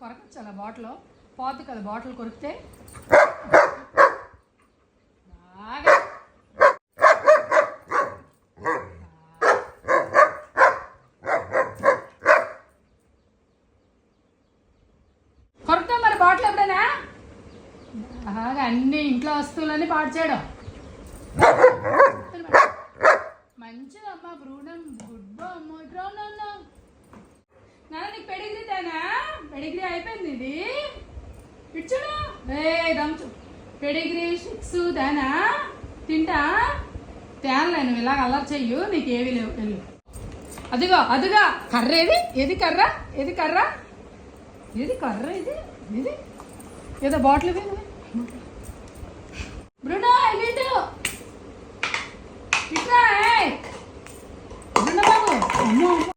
కొరకొచ్చు అలా బాటిల్ పోతుంది కదా బాటిల్ కొరికితే బాగా కొరుకుతాం మరి బాటిల్ ఎప్పుడైనా బాగా అన్ని ఇంట్లో వస్తువులన్నీ పాడు చేయడం మంచిదమ్మా బ్రూనం గుడ్ అమ్మో నాన్న నీకు పెడిగ్రీ తేనా పెడిగ్రీ అయిపోయింది ఇది ఇచ్చుడు దంచు పెడిగ్రీ షిక్స్ తేనా తింటా తేనలే నువ్వు ఇలాగ అల్లరి చెయ్యు నీకు ఏవి లేవు వెళ్ళు అదిగో అదిగా కర్ర ఏది కర్ర ఏది కర్ర ఇది కర్ర ఇది ఇది ఏదో బాటిల్ బ్రూనో ఇటు ఇట్లా బ్రూనో బాబు అమ్మో